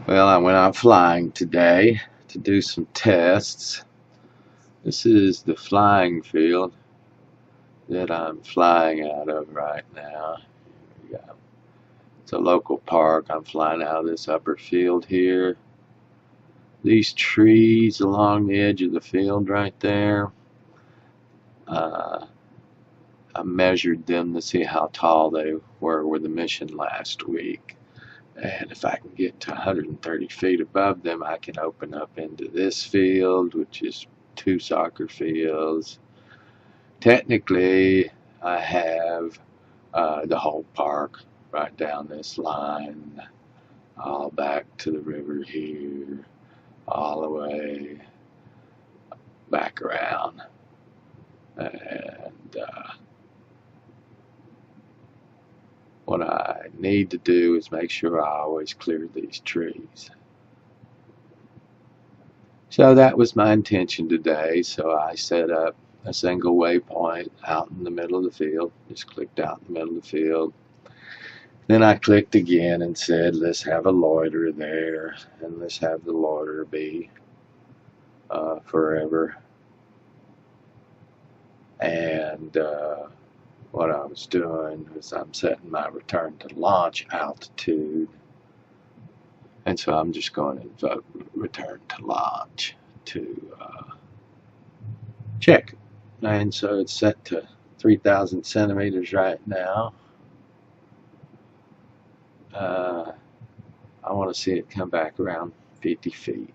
Well, I went out flying today to do some tests. This is the flying field that I'm flying out of right now. Yeah. It's a local park. I'm flying out of this upper field here. These trees along the edge of the field right there, I measured them to see how tall they were with the mission last week. And if I can get to 130 feet above them, I can open up into this field, which is 2 soccer fields. Technically, I have the whole park right down this line, all back to the river here, all the way back around. And what I need to do is make sure I always clear these trees. So that was my intention today. So I set up a single waypoint out in the middle of the field. Just clicked out in the middle of the field. Then I clicked again and said, let's have a loiter there, and let's have the loiter be forever. And what I was doing was I'm setting my return to launch altitude, and so I'm just going to invoke return to launch to check. And so it's set to 3,000 centimeters right now. I want to see it come back around 50 feet,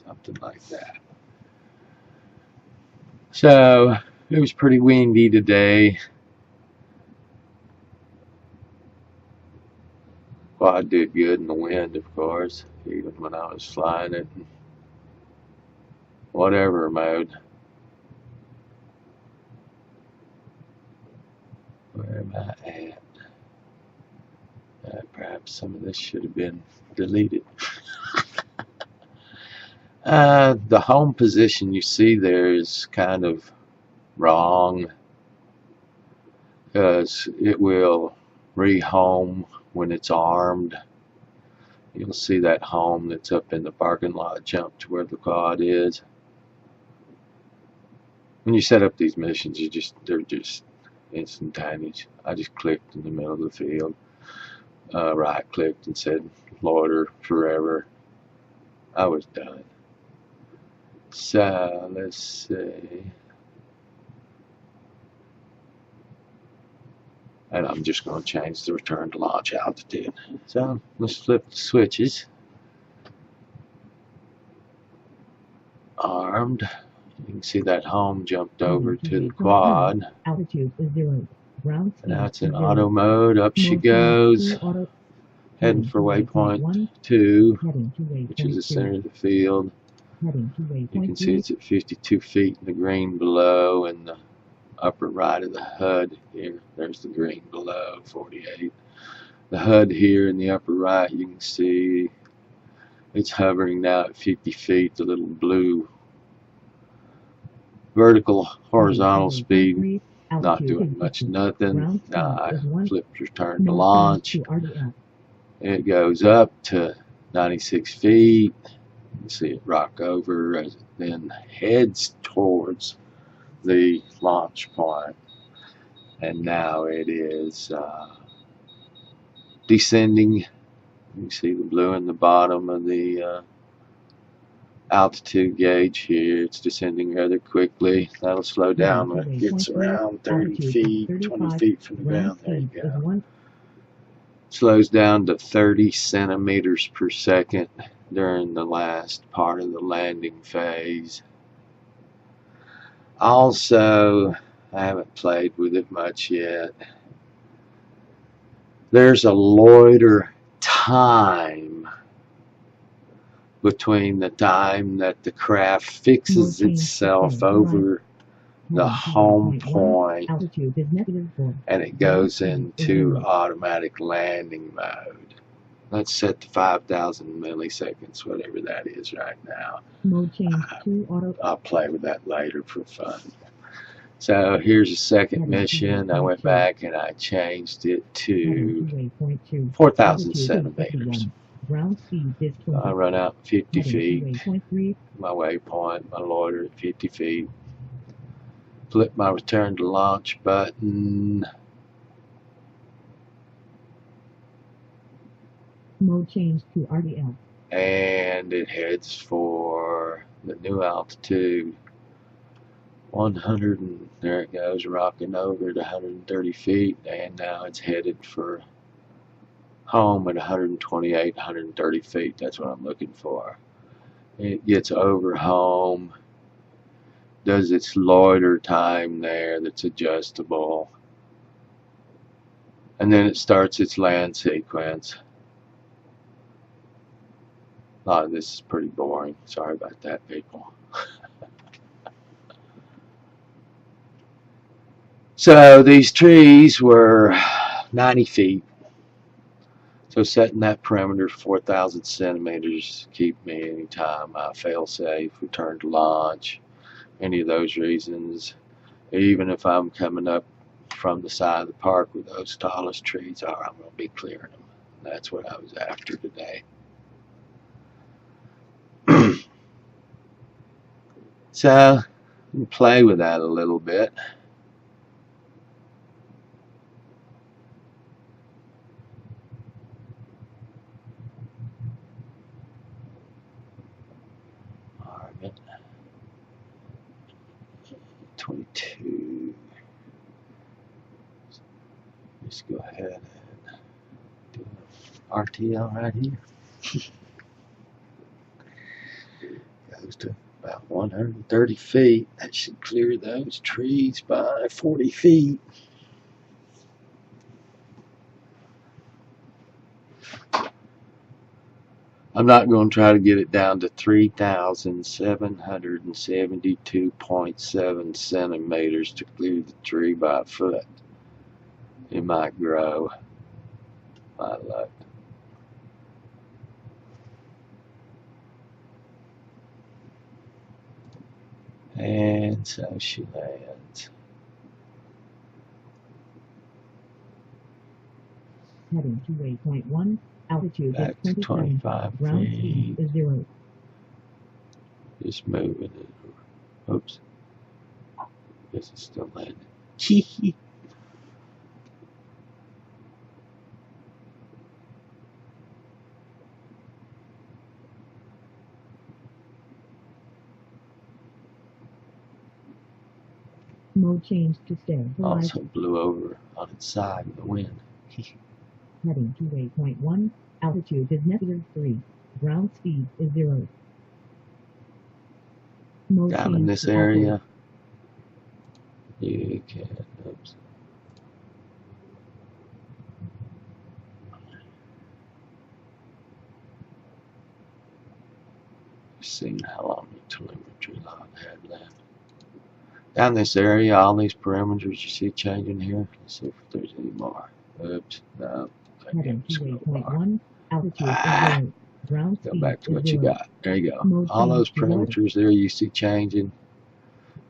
something like that. So it was pretty windy today. Quad did good in the wind, of course, even when I was flying it in whatever mode. Where am I at? Perhaps some of this should have been deleted. The home position you see there is kind of wrong, because it will rehome when it's armed. You'll see that home that's up in the parking lot jump to where the quad is. When you set up these missions, they're just instantaneous. I just clicked in the middle of the field, right clicked and said loiter forever. I was done. So let's see. And I'm just going to change the return to launch altitude. So let's flip the switches. Armed. You can see that home jumped over to the quad. Altitude is 0. Ground speed Now it's in 0. auto mode. Up she goes. Heading for waypoint 2, which is the center of the field. You can see it's at 52 feet in the green below, and the upper right of the HUD here. There's the green below, 48. The HUD here in the upper right, you can see it's hovering now at 50 feet. The little blue vertical horizontal speed, not doing much nothing. Now I flipped return to launch. It goes up to 96 feet. You can see it rock over as it then heads towards the launch point. And now it is descending. You can see the blue in the bottom of the altitude gauge here. It's descending rather quickly. That'll slow down when it gets around 30 feet, 20 feet from the ground. There you go. Slows down to 30 centimeters per second during the last part of the landing phase. Also, I haven't played with it much yet. There's a loiter time between the time that the craft fixes itself over the home point and it goes into automatic landing mode. Let's set to 5,000 milliseconds, whatever that is right now. I'll play with that later for fun. So here's a second mission. I went back and I changed it to 4,000 centimeters. Ground speed is 20. I run out 50 Heading to feet. waypoint 3. My waypoint, my loiter at 50 feet. Flip my return to launch button. Mode change to RTL. And it heads for the new altitude. 100, and there it goes, rocking over to 130 feet, and now it's headed for home at 128, 130 feet. That's what I'm looking for. It gets over home, does its loiter time there that's adjustable, and then it starts its land sequence. A lot of this is pretty boring. Sorry about that, people. So these trees were 90 feet. So setting that perimeter 4,000 centimeters keep me anytime I fail safe, return to launch, any of those reasons. Even if I'm coming up from the side of the park where those tallest trees are, I'm going to be clearing them. That's what I was after today. So, play with that a little bit. Alright, 22. Just go ahead and do RTL right here. Goes to about 130 feet. That should clear those trees by 40 feet. I'm not going to try to get it down to 3,772.7 centimeters to clear the tree by a foot. It might grow. My luck. And so she lands. Heading to waypoint 1. Altitude Back is to 27. 25 Ground feet. speed is 0. Just moving it. Oops. Guess it's still landing. Mode change to stay. Also blew over on its side in the wind. Heading to waypoint 1. Altitude is -3. Ground speed is 0. Mode Down in change this to area, you can, oops. Seeing how long the telemetry log had left. Down this area, all these parameters you see changing here. Let's see if there's any more. Oops, no. Heading to waypoint 1. Altitude is 0. Ground Go speed back to is what you 0. got. There you go. Mode All those change to loiter. parameters there you see changing,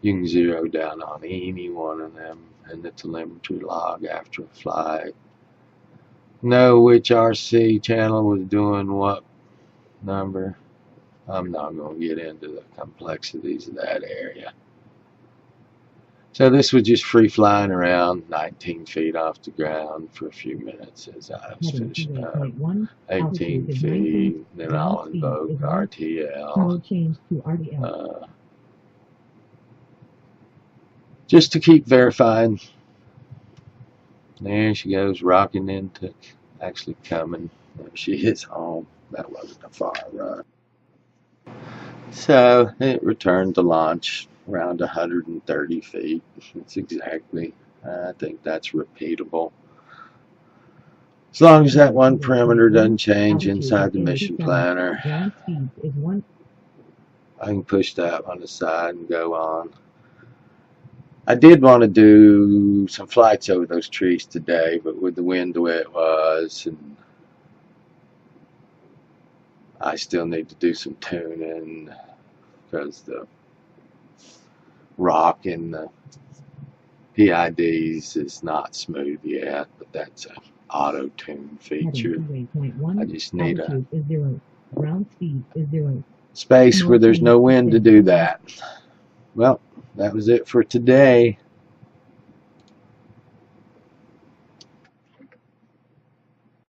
you can zero down on any one of them in the telemetry log after a flight. Know which RC channel was doing what number. I'm not going to get into the complexities of that area. So this was just free flying around 19 feet off the ground for a few minutes as I was Heading to finishing up. waypoint 1. 18 Altitude is feet, 19. then I'll Ground speed invoke is 1. RTL. Mode change to RTL. Just to keep verifying. There she goes, rocking into actually coming. There she is home. That wasn't a far run. So it returned to launch around 130 feet. It's exactly, I think that's repeatable. As long as that one parameter doesn't change inside the mission planner, Ground speed is 1. I can push that on the side and go on. I did want to do some flights over those trees today, but with the wind the way it was, and I still need to do some tuning because the rock in the PIDs is not smooth yet, but that's a auto-tune feature. Heading to waypoint 1. I just need a Altitude is 0. Ground speed is 0. space where there's no wind to do that. Well, that was it for today.